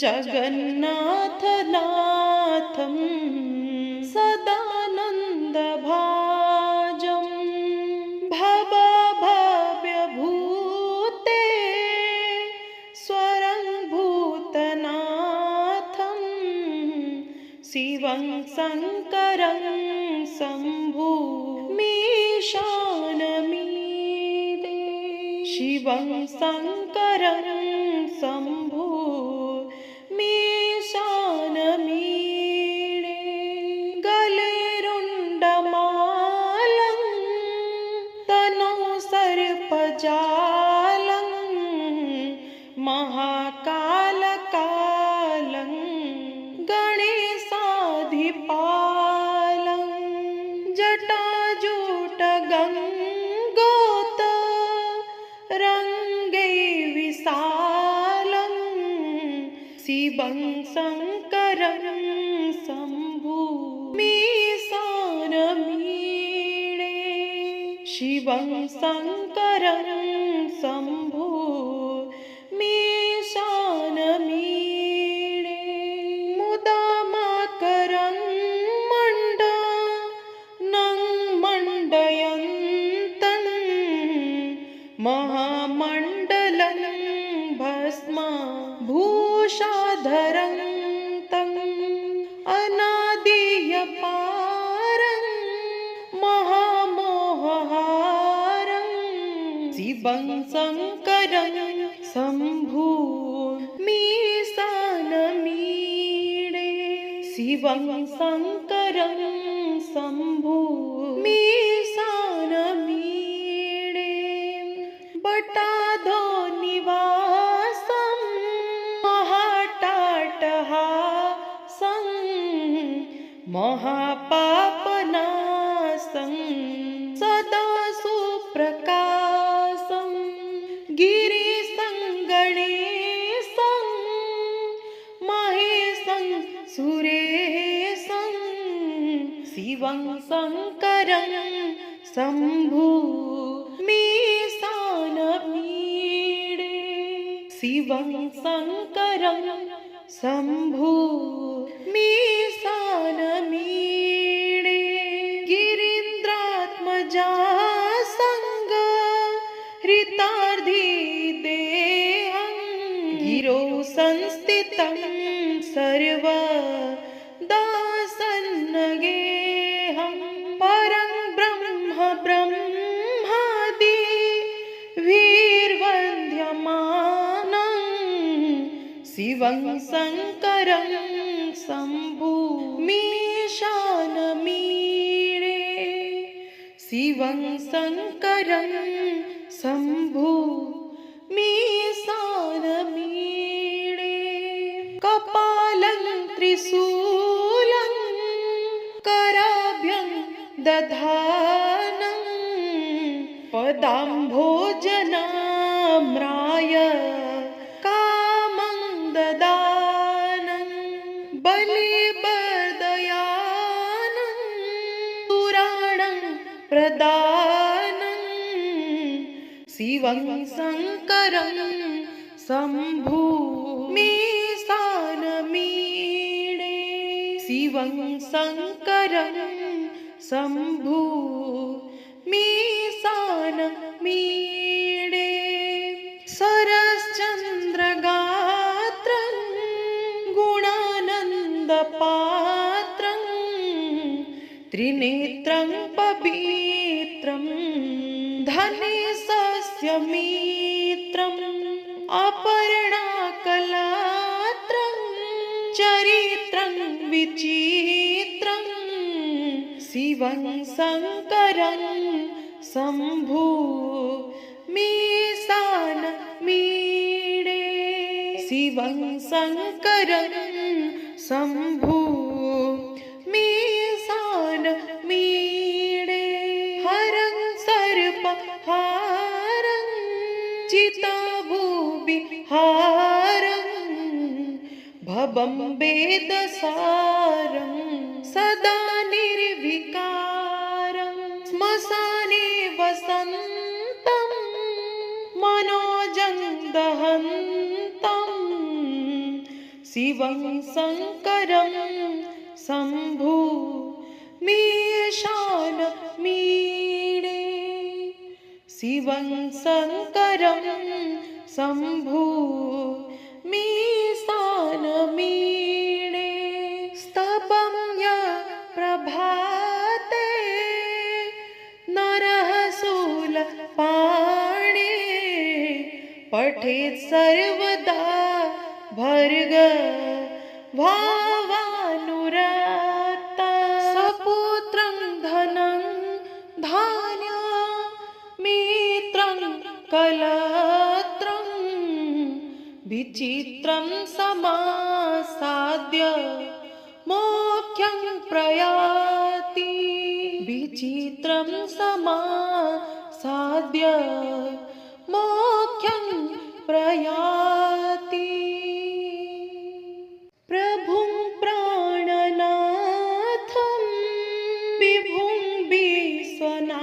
जगन्नाथनाथं सदानन्दभाजं भवभव्यभूते स्वरं भूतनाथं शिवं शङ्करं शम्भुमीशानमीडे शिवं शङ्करं शम्भुमीशानमीडे गले रुण्डमालं तनौ सर्पजालं महाकालकालं गणेशाधिपालं जटाजूटगङ्गोत रङ्गे विशालं शिवं शङ्करं शम्भुमीशानमीडे शिवं शङ्करं शम्भुमीशानमीडे मुदामाकरं मण्डनं मण्डयन्तं महामण्डलं भस्मभूषाधरं तम् अनादियपारं महामोहहारं शिवं शङ्करं शम्भुमीशानमीडे शिवं शङ्करं शम्भुमीशानमीडे बटाधो निवासं महाटाटहासं महापापनाशं सदा सुप्रकाशं गिरीशं गणेशं महेशं सुरेशं शिवं शङ्करं शम्भुमीशानमीडे शिवं शङ्करं शम्भुमीशानमीडे गिरीन्द्रात्मजा संगहृतार्धिदेहं गिरौ संस्थितं सर्वदा सन्नगेहं परं ब्रह्म ब्रह्मादि वीर्वन्द्यमानं शिवं शङ्करं शम्भुमीशानमीडे शिवं शङ्करं शम्भुमीशानमीडे कपालं त्रिशूलं कराभ्यं दधानं पदाम्भोजनाम्राय कामं ददानं बलिबर्दयानं पुराणं प्रदानं शिवं शङ्करं शम्भुमीशानमीडे शिवं शङ्करं शम्भुमीशानमीडे सरश्चन्द्रगात्रं गुणानन्दपात्रं त्रिनेत्रं पवित्रं धनेशस्यमित्रम् अपर्णाकलात्रं चरित्रं विचित्रं शिवं शङ्करं शम्भुमीशानमीडे शिवं शङ्करं शम्भुमीशानमीडे हरं सर्पहारं चिताभूविहारं भवं वेदसारं सदा निर्विकारं श्मशाने वसन्तं मनोजं दहन्तं शिवं शङ्करं शम्भु मीशान मीडे शिवं शङ्करं शम्भु मीशान मीडे स्तबं य प्रभाते नरः शूलपाणे पठेत् सर्वदा भर्ग भावानुरक्ता सपुत्रं धनं धान्यं मित्रं कलत्रं विचित्रं समासाद्य मोक्षं प्रयाति विचित्रं समासाद्य मोक्षं प्रयाति प्रभुं प्राणनाथं विभुं विश्वनाथं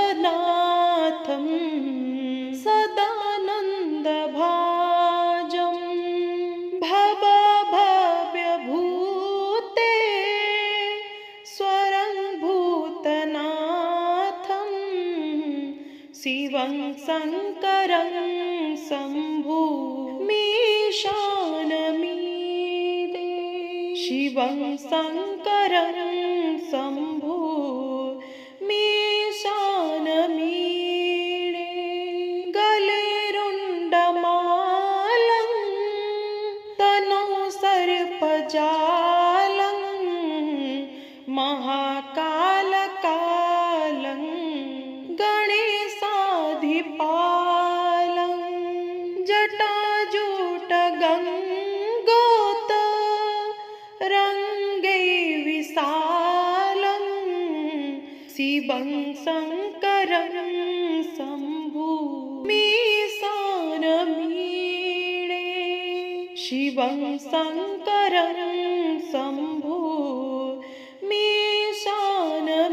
जगन्नाथनाथं सदानन्दभाजं भवभव्यभूते स्वरं भूतनाथं शिवं शङ्करं शम्भु मीशानमीडे शिवं शङ्करं शम्भु मीशानमीडे गले रुण्डमालं तनौ सर्पजालं महाकालकालं गणेशाधिपालं जटाजूटगङ्गोत रङ्गे विशालं शिवं शङ्करं शम्भु मीशानमीडे शिवं शङ्करं शम्भु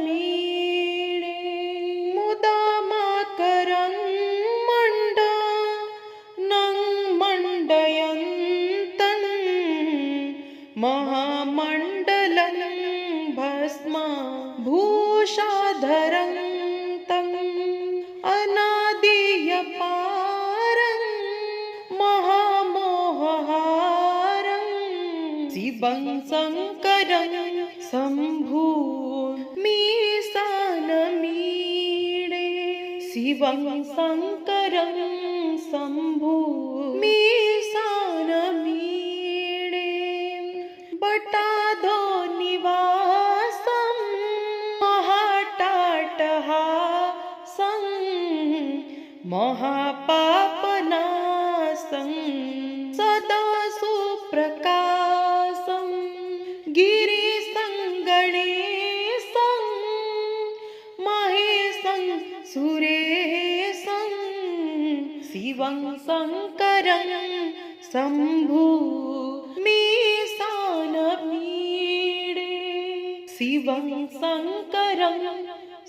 मीशानमीडे मुदामाकरं मण्डनं मण्डयन्तं महामण्डलं भस्मा भूषाधरं तम् अनादियपारं महामोहहारं शिवं शङ्करं शम्भु मीशानमीडे शिवं शङ्करं शम्भु मीशानमीडे बटाधो निवासं महाटाटहासं महापापनाशं सदा सुप्रकाशं गिरिशं गणेशं महेशं सुरेशं शिवं शङ्करं शम्भु मीशानमीडे शिवं शङ्करं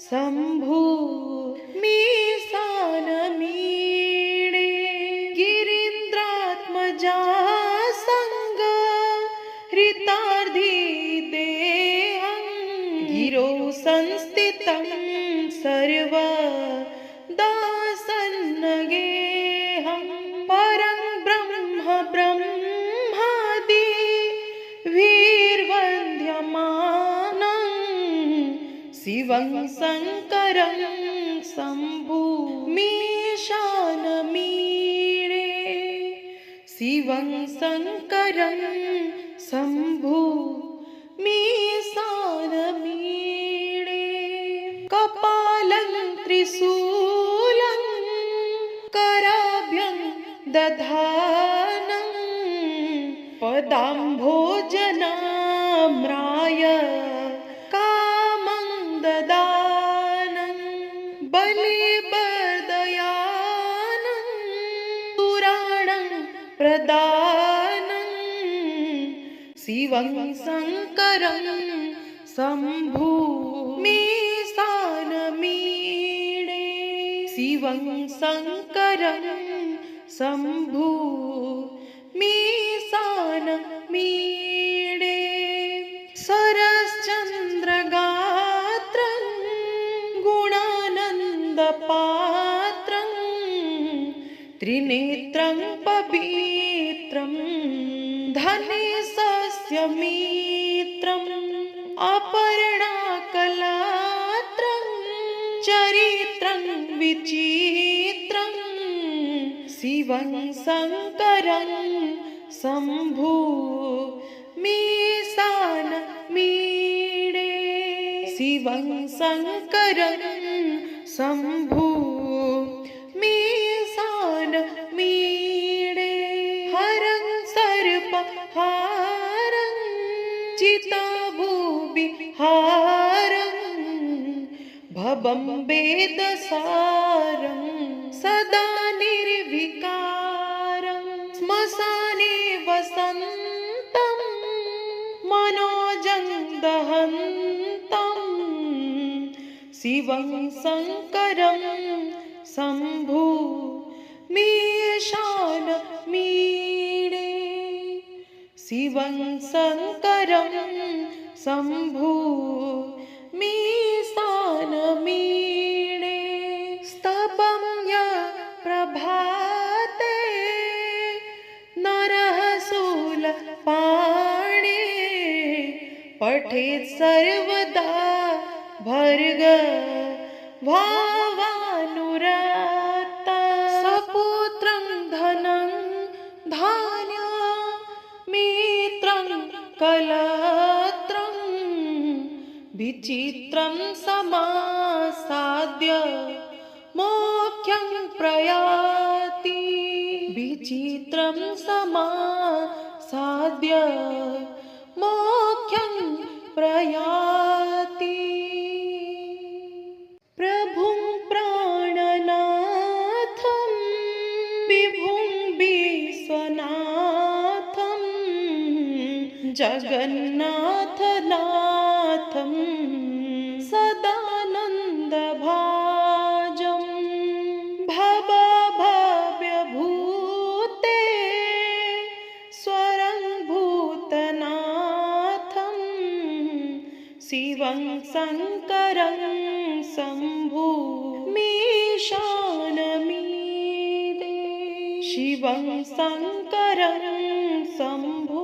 शम्भु मीशानमीडे गिरीन्द्रात्मजा संग हृतार्धिदेहं गिरौ संस्थितं सर्वदा सन्नगेहं परं ब्रह्म ब्रह्मादि वीर्वन्द्यमानं शिवं शङ्करं शम्भु मीशानमीडे शिवं शङ्करं शम्भु मीशानमीडे कपालं त्रिशूलं कराभ्यं दधानं पदाम्भोजनाम्राय कामं ददानं बलिबर्दयानं पुराणं प्रदानं शिवं शङ्करं शम्भु मीशानमीडे शिवं शङ्करं शम्भु मीसान मीडे सरश्चन्द्रगात्रं गुणानन्दपात्रं त्रिनेत्रं पवित्रं धनेशस्य मित्रम् अपर्णाकलात्रं चरित्रं विचित्रं शिवं शङ्करं शम्भु मीसान मीडे शिवं शङ्करं शम्भु मीसान मीडे हरं सर्पहारं चिताभुविहारं भवं वेदसारं सदा निर्विकारं श्मशाने वसन्तं मनोजं दहन्तं शिवं शङ्करं शम्भु मीशान मीडे शिवं शङ्करं शम्भु मीशान मीडे स्तवं य प्रभाते नरः शूलपाणे पठेत् सर्वदा भर्गभावानुरक्ता सपुत्रं धनं धान्यं मित्रं कलत्रं विचित्रं समासाद्य मोक्षं प्रयाति विचित्रं समासाद्य मोक्षं प्रयाति प्रभुं प्राणनाथं विभुं विश्वनाथं जगन्नाथनाथं सदानन्दभाजं भवभव्यभूते स्वरं भूतनाथं शिवं शङ्करं शम्भु मीशान मीडे शिवं शङ्करं शम्भु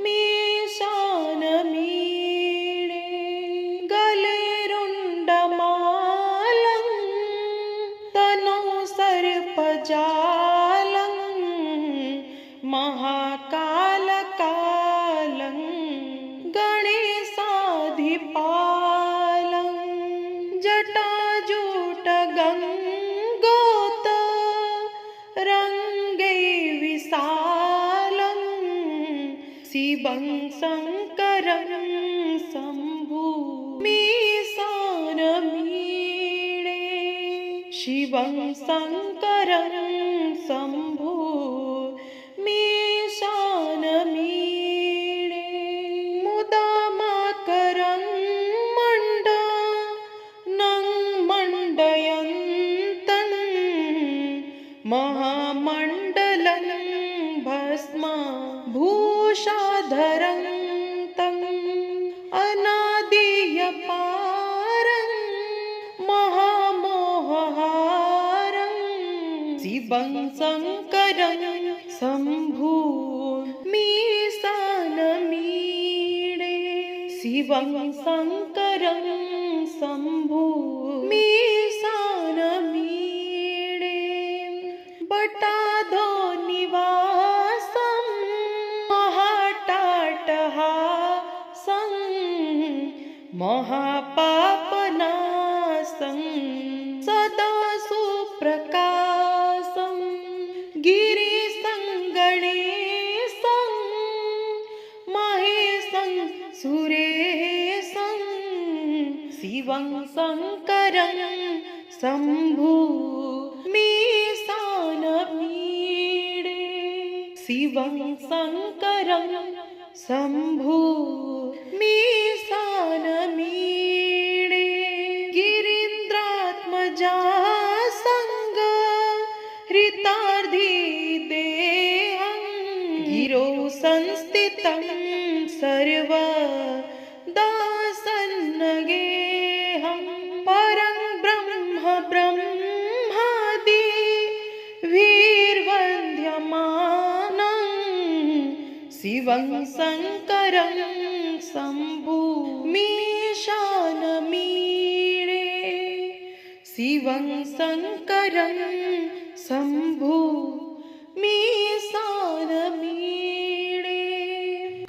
मीशान मीडे गले रुण्डमालं तनौ सर्पजालं महाकालकालं गणेशाधिपालं जटाजूटगङ्गोत रङ्गे विशालं शिवं शङ्करं शम्भु मीशान मीडे शिवं शङ्करं शम्भु मीशान मीडे मुदामाकरं मण्डनं मण्डयन्तं महामण्डलं भस्मा भूषाधरं तम् अनादियपारं महामोहहारं शिवं शङ्करं शम्भु मीशान मीडे शिवं शङ्करं शम्भु मीशान मीडे बटाधो निवासं महाटाटहासं महापापनाशं सदा सुप्रकाशं गिरीशं गणेशं महेशं सुरेशं शिवं शङ्करं शम्भु मीशान मीडे शिवं शङ्करं शम्भु मीशान मीडे गिरीन्द्रात्मजा संग हृता सर्वदा सन्नगेऽहं परं ब्रह्म ब्रह्मादिभिर्वन्द्यमानं शिवं शङ्करं शम्भुमीशानमीडे शिवं शङ्करं शम्भुमीशानमीडे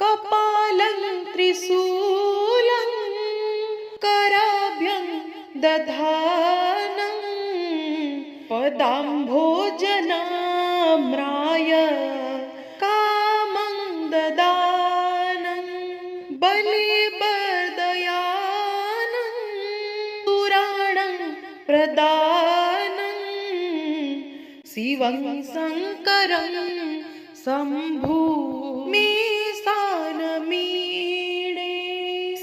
कपालं त्रिशूलं कराभ्यं दधानं पदाम्भोजनाम्राय कामं ददानं बलिबर्दयानं पुराणं प्रदानं शिवं शङ्करं शम्भुमीशानमीडे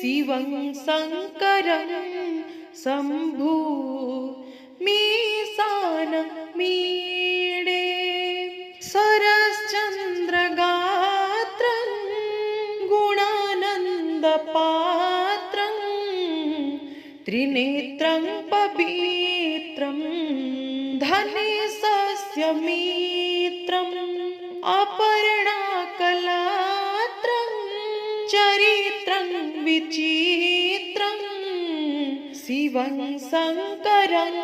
शिवं शङ्करं शम्भुमीशानमीडे सरश्चन्द्रगात्रं गुणानन्दपात्रं त्रिनेत्रं पवित्रं धनेशस्यमित्रम् अपर्णाकलात्रं चरित्रं विचित्रं शिवं शङ्करं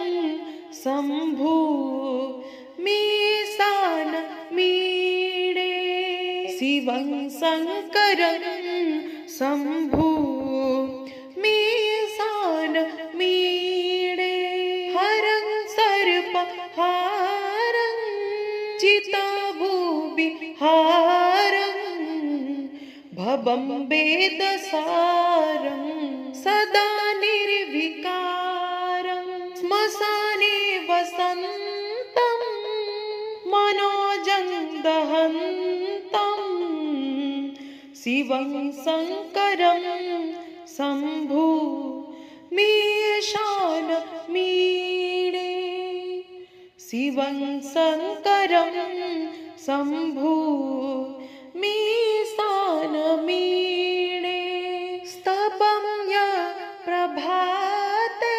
शम्भुमीशानमीडे शिवं शङ्करं शम्भुमीशानमीडे हरं सर्पहारं चिताभुविहारं भवं वेदसारं सदा निर्विकारं श्मशाने वसन्तं मनोजं दहन्तं शिवं शङ्करं शम्भुमीशानमीडे शिवं शङ्करं शम्भुमीशानमीडे स्तबं प्रभाते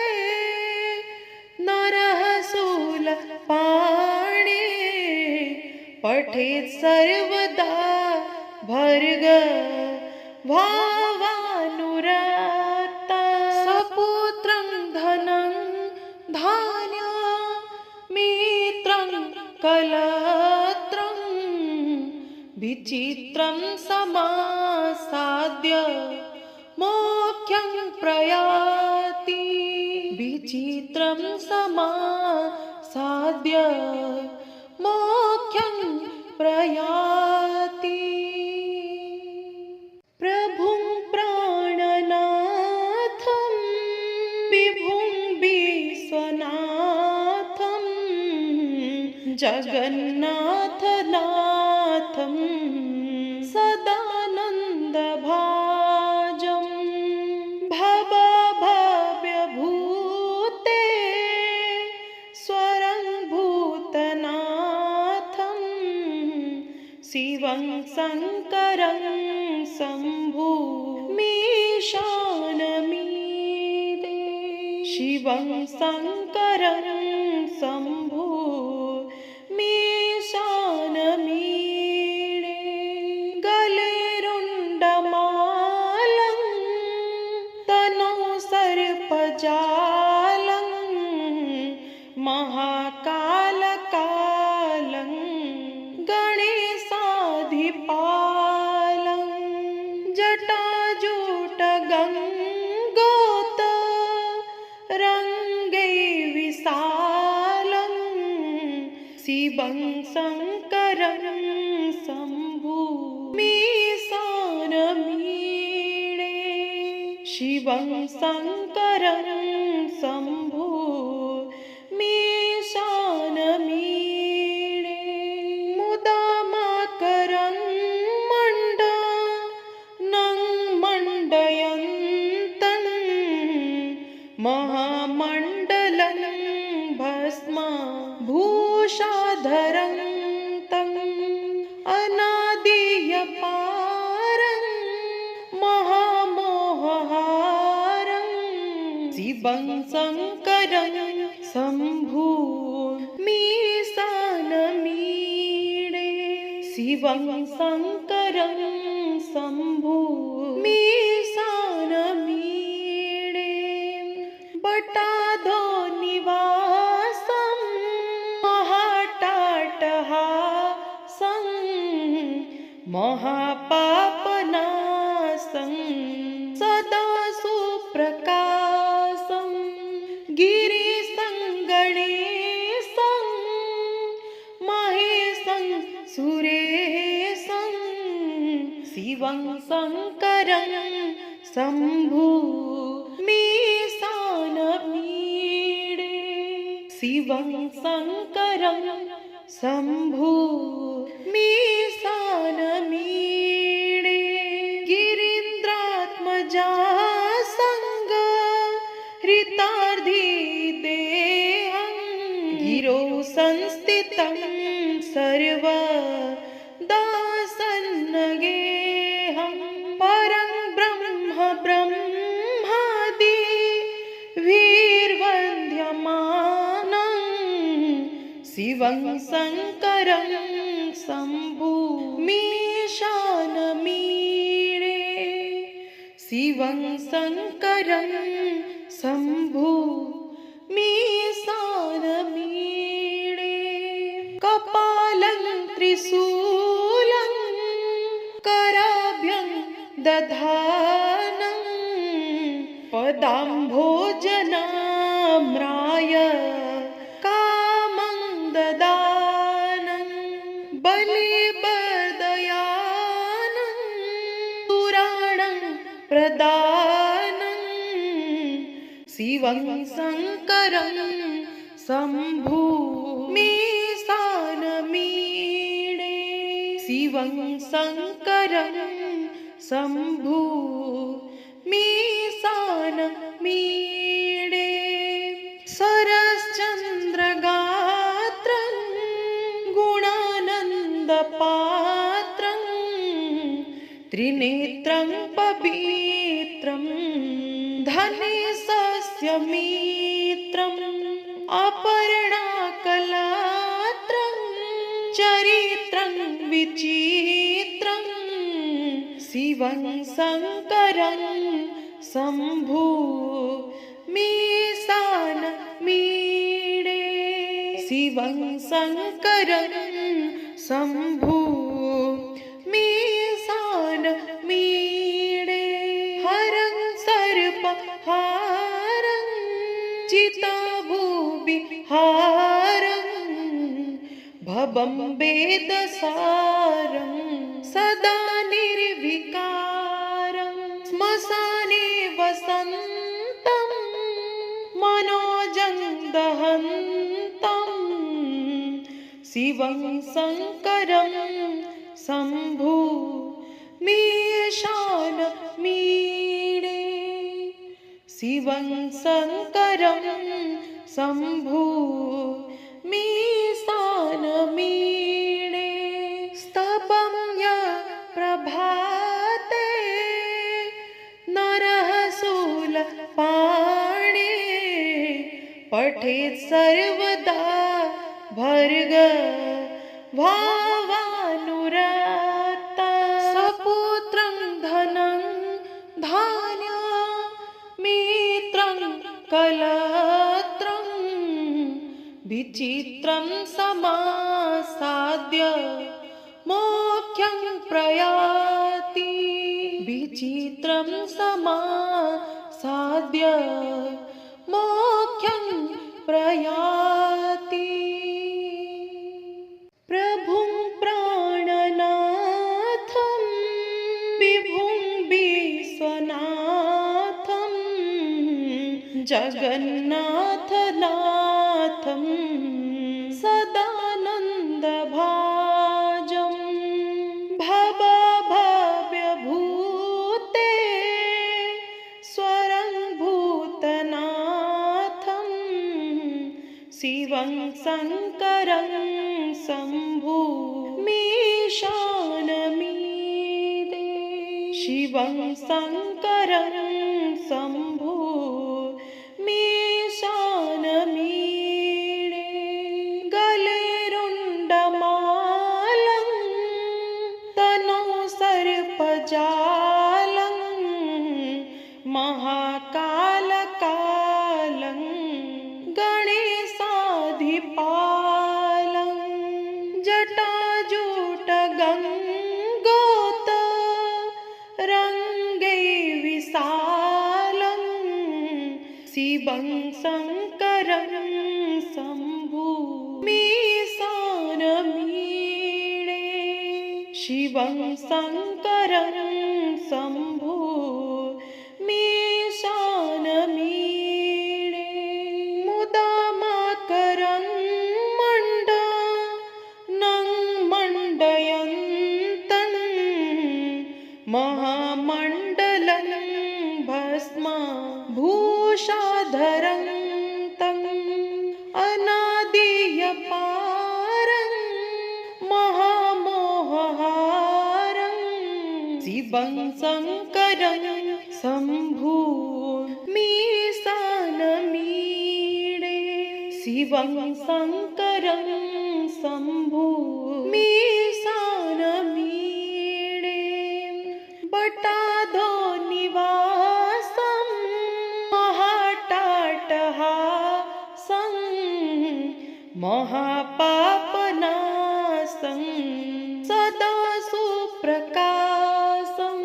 नरः शूलपाणे पठेत् सर्वदा भावानुरक्ता सपुत्रं धनं धान्यमित्रं कलत्रं विचित्रं समासाद्य मोक्षं प्रयाति विचित्रं समासाद्य मोक्षं प्रयाति प्रभुं प्राणनाथं विभुं विश्वनाथं जगन्नाथनाथं सदानन्दभाजं भवभव्यभूते स्वरं भूतनाथं शिवं शङ्करं शम्भुमीशानमीडे शिवं शङ्करं शम्भुमीशानमीडे गले रुण्डमालं तनौ सर्पजालं महाकालकालं गणेशाधिपालं जटाजूटगङ्गोत रङ्गै विशालं शिवं शङ्करं शम्भुमीशानमीडे शिवं शङ्करं शम्भुमीशानमीडे मुदामाकरं मण्डनं मण्डयन्तं महामण्डलं भस्मा भूषाधरं तम् अनादियपारं शिवं शङ्करं शम्भु मीशानमीडे शिवं शङ्करं शम्भु मीशानमीडे बटाधो निवासं महाटाटहासं महापापनाशं सदा सुप्रकाशं गिरिशं गणेशं महेशं सुरेशं शिवं शङ्करं शम्भु मीशानमीडे शिवं शङ्करं शम्भु मीशानमीडे गिरीन्द्रात्मजा संग हृतार्धिदेहं गिरौ संस्थितं सर्वदा सन्नगेहं परं ब्रह्म ब्रह्मादि वीर्वन्द्यमानं शिवं शङ्करं शम्भु मीशानमीडे शिवं शङ्करं शम्भु मीशानमीडे कपालं त्रिशूलं कराभ्यं दधानं पदाम्भोजनाम्राय कामं ददानं बलिवर्दयानं पुराणं प्रदानं शिवं शङ्करं शम्भु मीशानमीडे शिवं शङ्करं शम्भु मीशानमीडे सरश्चन्द्रगात्रं गुणानन्दपात्रं त्रिनेत्रं पवित्रं धनेशस्य मित्रम् अपर्णाकलात्रं चरित्रं विचित्रं शिवं शङ्करं शम्भु मीशानमीडे शिवं शङ्करं शम्भु मीशानमीडे हरं सर्पहारं चिताभूविहारं भवं वेदसारं सदा निर्विकारं श्मशाने वसन्तं मनोजं दहन्तं शिवं शङ्करं शम्भु मीशानमीडे शिवं शङ्करं शम्भु मीशानमीडे स्तवं यः प्रभाते नरः शूलपाणे पठेत् सर्वदा भावानुरक्ता सपुत्रं धनं धान्यं मित्रं कलत्रं विचित्रं समासाद्य मोक्षं प्रयाति विचित्रं समासाद्य मोक्षं प्रयाति प्रभुं प्राणनाथं विभुं विश्वनाथं जगन्नाथनाथं सदानन्दभाजं भवभव्यभूते स्वरं भूतनाथं शिवं शङ्करं शम्भु मीशानमीडे शिवं शङ्करं शम्भु मीशानमीडे गले रुण्डमालं तनौ सर्पजालं महाकालकालं गणेशाधिपालं जटाजूटगङ्गोत रङ्गे विशालं शिवं शङ्करं शम्भु मीशानमीडे शिवं शङ्करं शम्भु मीशानमीडे मुदामाकरं मण्डनं मण्डयन्तं महामण्डलं भस्मा भूषाधरं तम् अनादियपारं महामोहहारं शिवं शङ्करं शम्भु मीशानमीडे शिवं शङ्करं शम्भु मीशानमीडे बटाधो निवासं महाटाटहासं महापापनाशं सदा सुप्रकाशं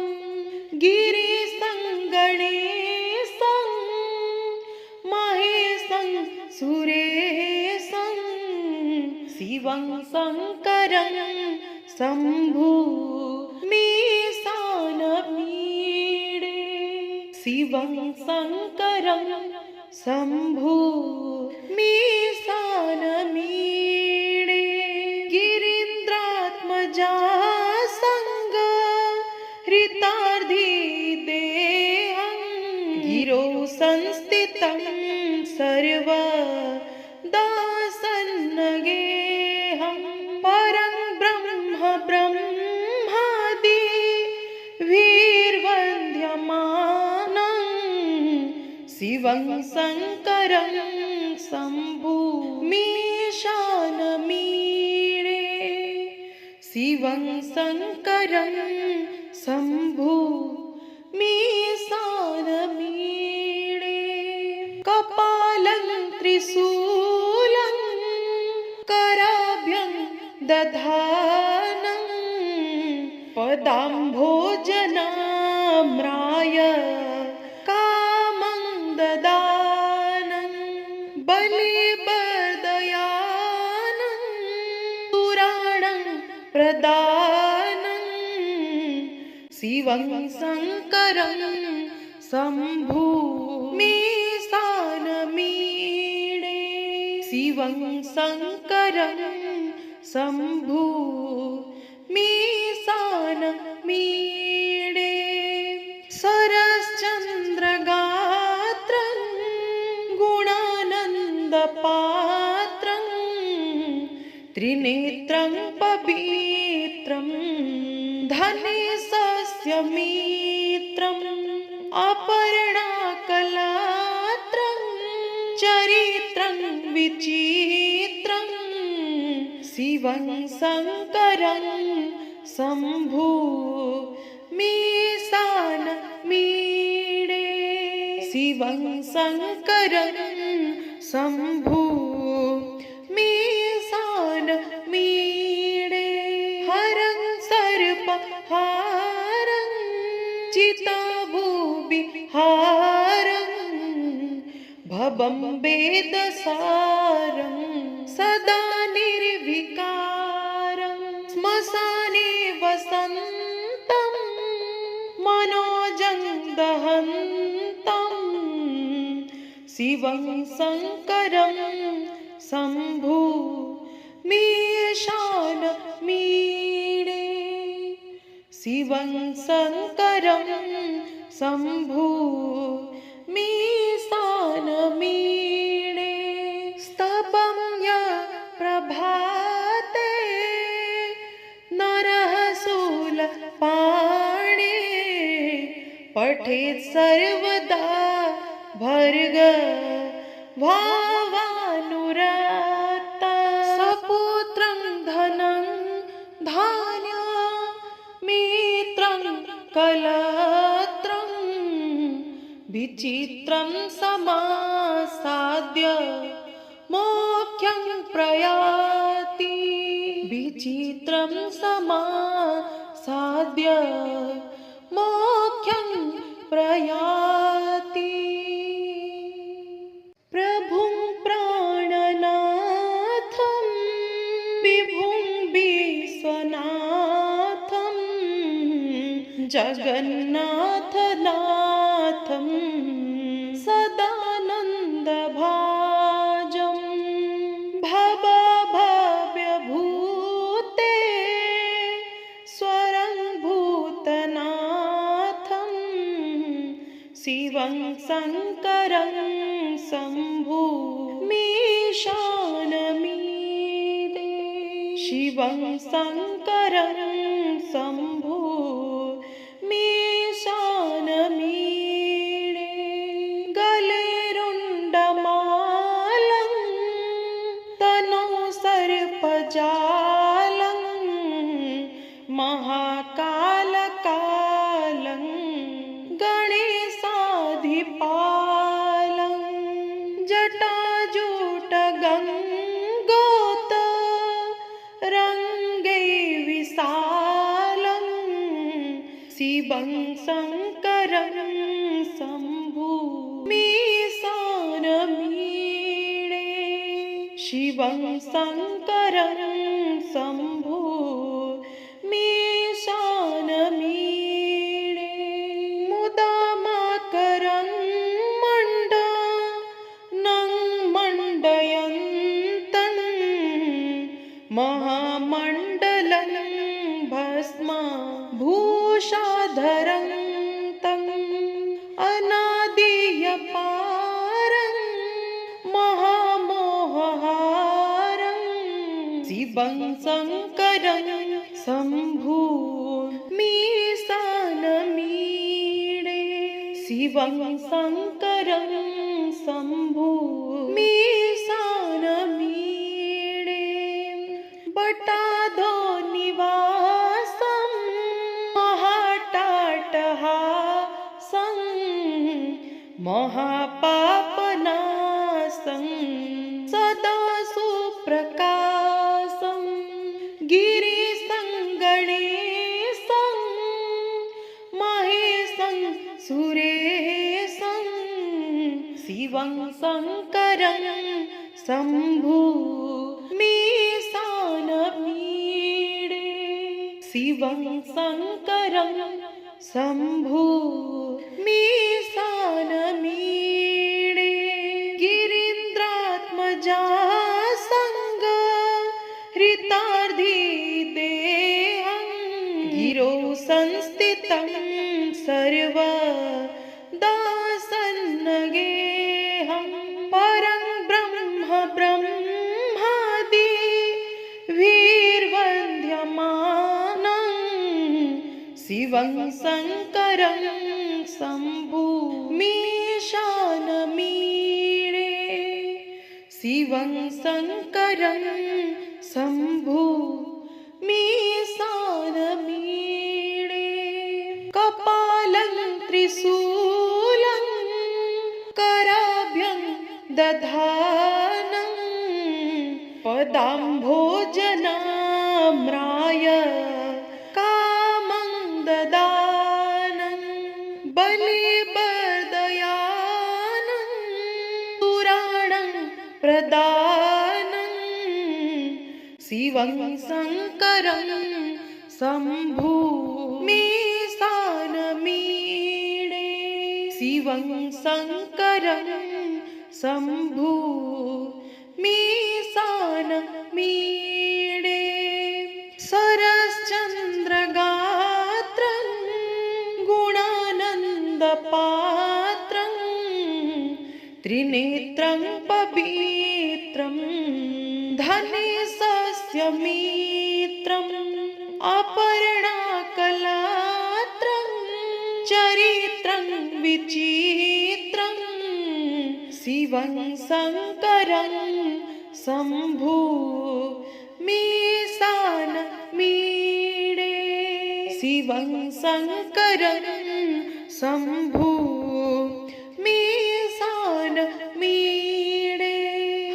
गिरीशं गणेशं महेशं सुरेशं शिवं शङ्करं शम्भु मीशानमीडे शिवं शङ्करं शम्भु मीशानमीडे गिरीन्द्रात्मजा सङ्ग हृतार्धिदेहं गिरौ संस्थितं सर्वदा सन्नगेऽहं परं ब्रह्म ब्रह्मादि वीर्वन्द्यमानं शिवं शङ्करं शम्भु मीशानमीडे शिवं शङ्करं शम्भु मीशानमीडे कपालं त्रिशूलं कराभ्यं दधानं पदाम्भोजनाम्राय कामं ददानं बलिबर्दयानं पुराणं प्रदानं शिवं शङ्करं शम्भु मीशानमीडे शिवं शङ्करं शम्भु मीशानमीडे सरश्चन्द्रगात्रं गुणानन्दपात्रं त्रिनेत्रं पवित्रं धनेशस्यमित्रम् अपर्णाकलात्रं चरित्रं विचित्रं शिवं शङ्करं शम्भु मीशानमीडे शिवं शङ्करं शम्भु मीशानमीडे हरं सर्पहारं चिताभूविहारं भवं वेदसारं सदा निर्विकारं श्मशाने वसन्तं मनोजं दहन्तं शिवं शङ्करं शम्भु मीशानमीडे शिवं शङ्करं शम्भु मीशानमीडे स्तपं य प्रभाते नरः शूलपाणे पठेत् सर्वदा भर्ग भावानुरक्ता सपुत्रं धनं धान्यमित्रं कलत्रं विचित्रं समासाद्य मोक्षं प्रयाति विचित्रं समासाद्य मोक्षं प्रयाति प्रभुं प्राणनाथं विभुं विश्वनाथं जगन्नाथनाथं सदानन्दभाजं भवभव्यभूते स्वरं भूतनाथं शिवं शङ्करं शम्भुमीशानमीडे शिवं शङ्करं शम्भुमीशानमीडे गले रुण्डमालं तनौ सर्पजालं महाकालकालं गणेशाधिपालं जटाजूटगङ्गोत्तरङ्गे विशालं शिवं शङ्करं शम्भुमीशानमीडे शिवं शङ्करं शम्भुमीशानमीडे मुदामाकरं मण्डनं मण्डयन्तं महामण्डलं भस्मभूषाधरं तम् अनादियपारं महामोहहारं शिवं शङ्करं शम्भुमीशानमीडे शिवं शङ्करं शम्भुमीशानमीडे बटाधो निवासं महाटाटहासं महापापनाशं सदा सुप्रकाशं गिरीशं गणेशं महेशं सुरेशं शिवं शङ्करं शम्भुमीशानमीडे शिवं शङ्करं शम्भुमीशानमीडे गिरीन्द्रात्मजा संगहृतार्धिदेहं गिरौ संस्थितं सर्वदा सन्नगेहं परं ब्रह्म ब्रह्मादि वीर्वन्द्यमानं शिवं शङ्करं शम्भुमीशानमीडे शिवं शङ्करं शम्भुमीशानमीडे कपालं त्रिशूलं कराभ्यं दधानं पदाम्भोजनाम्राय कामं ददानं बलिबर्दयानं पुराणं प्रदानं शिवं शङ्करं शम्भुमीशानमीडे शिवं शङ्करं शम्भुमीशानमीडे सरश्चन्द्रगात्रं गुणानन्दपात्रं त्रिनेत्रं पवित्रं धनेशस्यमित्रम् अपर्णाकलात्रं चरित्रं विचित्रं शिवं शङ्करं शम्भु मीशान मीडे शिवं शङ्करं शम्भु मीशान मीडे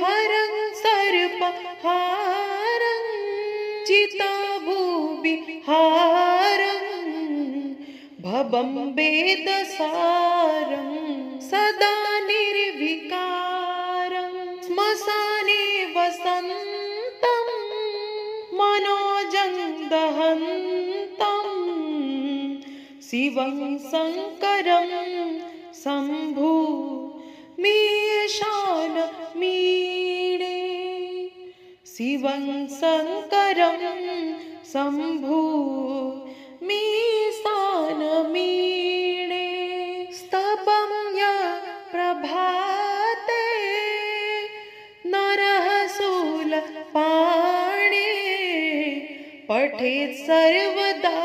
हरं सर्पहारं चिताभुविहारं भवं वेदसारं सदा निर्विकारं श्मशाने वसन्तं मनोजं दहन्तं शिवं शङ्करं शम्भु मीशान मीडे शिवं शङ्करं शम्भु मीशान मीडे स्तवं य प्रभाते नरः शूलपाणे पठेत् सर्वदा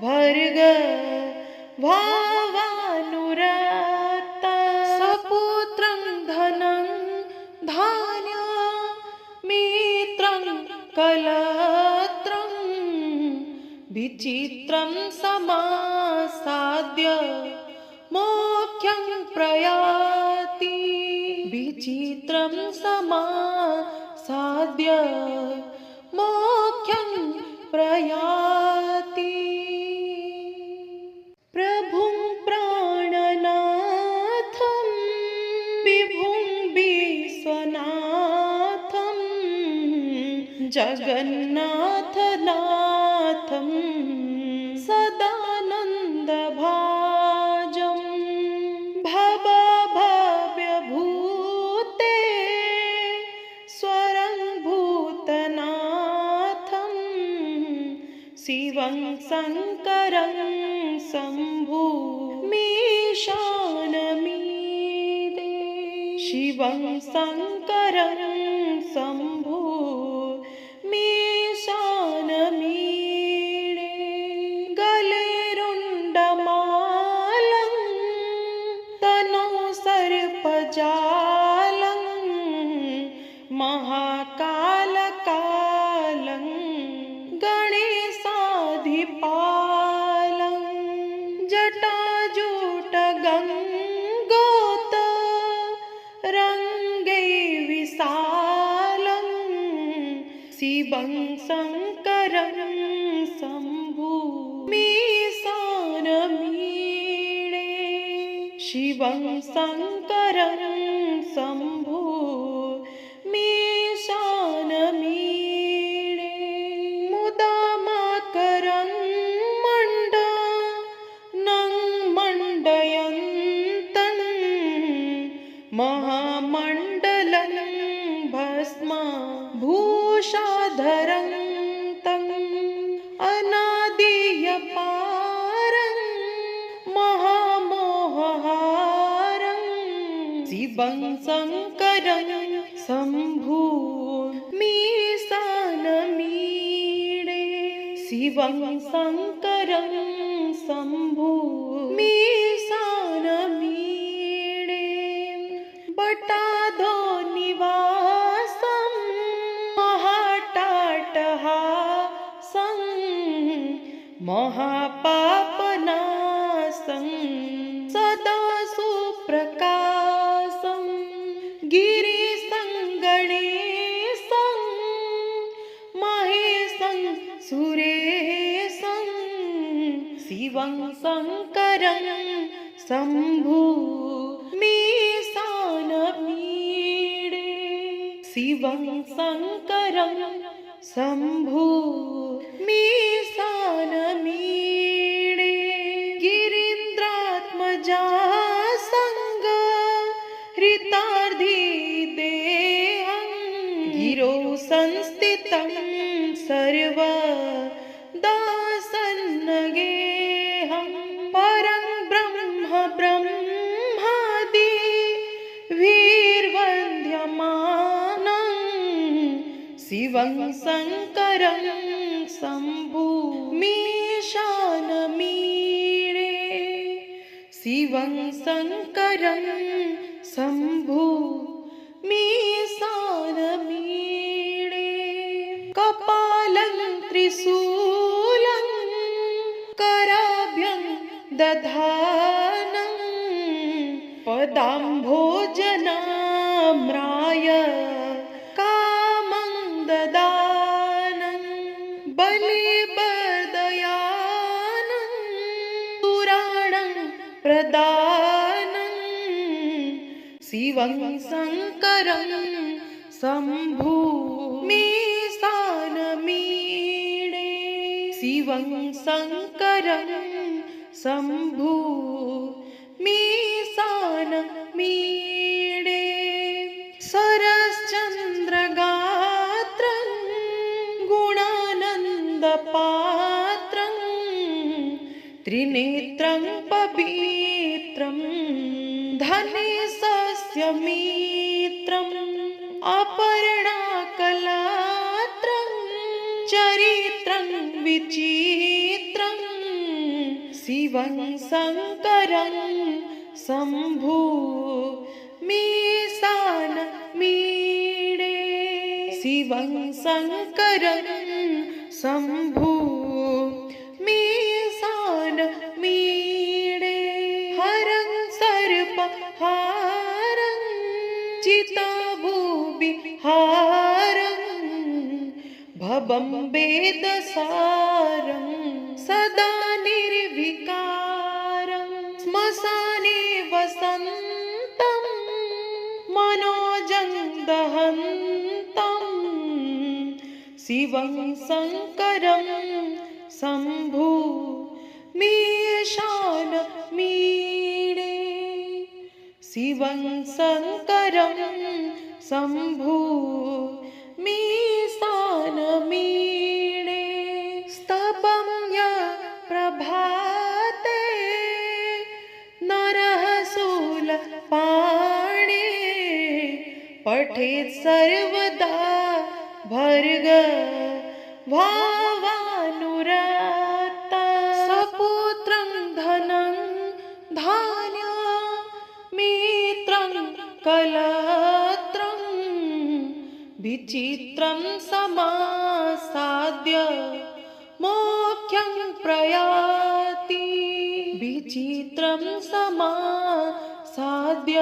भर्ग भावानुरक्ता सपुत्रं धनं धान्यमित्रं कलत्रं विचित्रं समासाद्य मोक्षं प्रयाति विचित्रं समासाद्य मोक्षं प्रयाति प्रभुं प्राणनाथं विभुं विश्वनाथं जगन्नाथनाथं सदानन्दभाजं भवभव्यभूते स्वरं भूतनाथं शिवं शङ्करं शम्भु मीशान मीडे शिवं शङ्करं शम्भु मीशान मीडे गले रुण्डमालं तनौ सर्पजालं महाकालकालं गणेशाधिपालं जटाजूटगङ्गोत रङ्गै विशालं शिवं शङ्करं शम्भु मीशान मीडे शिवं शङ्करं शम्भु मीशान मीडे मुदामाकरं मण्डनं मण्डयन्तं महामण्डलं भस्मा भूषाधरं तम् अनादियपारं महामोहहारं शिवं शङ्करं शम्भु मीशान मीडे शिवं शङ्करं शम्भु मीशान मीडे बटाधो निवासं महाटाटहासं महापापनाशं सदा सुप्रकाशं गिरीशं गणेशं महेशं सुरेशं शिवं शङ्करं शम्भु मीशान मीडे शिवं शङ्करं शम्भु मीशान मीडे गिरीन्द्रात्मजा संग हृतार्धिदेहं गिरौ संस्थितं सर्वदा सन्नगेहं परं ब्रह्म ब्रह्मादि वीर्वन्द्यमानं शिवं शङ्करं शम्भु मीशान मीडे शिवं शङ्करं शम्भु मीसानमीडे कपालं त्रिशूलं कराभ्यं दधानं पदाम्भोजनाम्राय कामं ददानं बलिबर्दयानं पुराणं प्रदानं शिवं शङ्करं शम्भु मीसानमीडे शिवं शङ्करं शम्भु मीसानमीडे सरश्चन्द्रगात्रं गुणानन्दपात्रं त्रिनेत्रं पवित्रं धनेशस्यमित्रम् अपर्णाकलात्रं चरित्रं विचित्रं शिवं शङ्करं शम्भु मीसानमीडे शिवं शङ्करं शम्भु मीसानमीडे हरं सर्पहारं चिताभुविहारं भवं वेदसारं सदा निर्विकारं श्मशाने वसन्तं मनोजं दहन्तं शिवं शङ्करं शम्भु मीशानमीडे शिवं शङ्करं शम्भु मीसानमीडे स्तवं य प्रभाते नरः शूलपाणे पठेत् सर्वदा भर्ग भावानुरक्ता सपुत्रं धनं धान्यमित्रं कलत्रं विचित्रं समासाद्य मोक्षं प्रयाति विचित्रं समासाद्य